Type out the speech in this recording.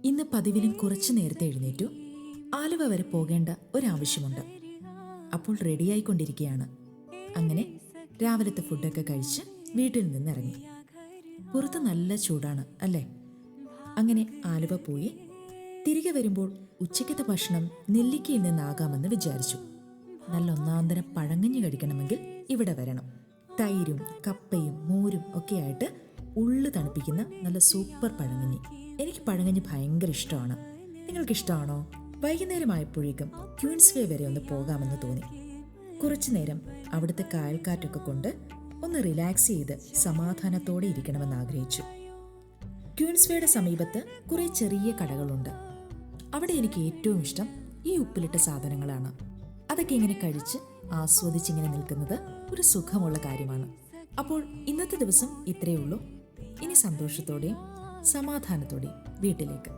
ഇന്ന് പതിവിലും കുറച്ചു നേരത്തെ എഴുന്നേറ്റു. ആലുവ വരെ പോകേണ്ട ഒരാവശ്യമുണ്ട്. അപ്പോൾ റെഡിയായിക്കൊണ്ടിരിക്കുകയാണ്. അങ്ങനെ രാവിലത്തെ ഫുഡൊക്കെ കഴിച്ച് വീട്ടിൽ നിന്നിറങ്ങി. പുറത്ത് നല്ല ചൂടാണ് അല്ലേ? അങ്ങനെ ആലുവ പോയി തിരികെ വരുമ്പോൾ ഉച്ചയ്ക്കത്തെ ഭക്ഷണം നെല്ലിക്കയിൽ നിന്നാകാമെന്ന് വിചാരിച്ചു. നല്ല ഒന്നാന്തരം പഴങ്കഞ്ഞി കഴിക്കണമെങ്കിൽ ഇവിടെ വരണം. തൈരും കപ്പയും മോരും ഒക്കെയായിട്ട് ഉള്ളു തണുപ്പിക്കുന്ന നല്ല സൂപ്പർ പഴങ്കഞ്ഞി. എനിക്ക് പഴങ്കഞ്ഞി ഭയങ്കര ഇഷ്ടമാണ്. നിങ്ങൾക്ക് ഇഷ്ടമാണോ? വൈകുന്നേരമായപ്പോഴേക്കും ക്യൂൻസ് വേ വരെ ഒന്ന് പോകാമെന്ന് തോന്നി. കുറച്ചു നേരം അവിടുത്തെ കായൽക്കാറ്റൊക്കെ കൊണ്ട് ഒന്ന് റിലാക്സ് ചെയ്ത് സമാധാനത്തോടെ ഇരിക്കണമെന്ന് ആഗ്രഹിച്ചു. ക്യൂൻസ് വേയുടെ സമീപത്ത് കുറെ ചെറിയ കടകളുണ്ട്. അവിടെ എനിക്ക് ഏറ്റവും ഇഷ്ടം ഈ ഉപ്പിലിട്ട സാധനങ്ങളാണ്. അതൊക്കെ ഇങ്ങനെ കഴിച്ച് ആസ്വദിച്ചിങ്ങനെ നിൽക്കുന്നത് ഒരു സുഖമുള്ള കാര്യമാണ്. അപ്പോൾ ഇന്നത്തെ ദിവസം ഇത്രയേ ഉള്ളൂ. ഇനി സന്തോഷത്തോടെയും സമാധാനത്തോടെയും വീട്ടിലേക്ക്.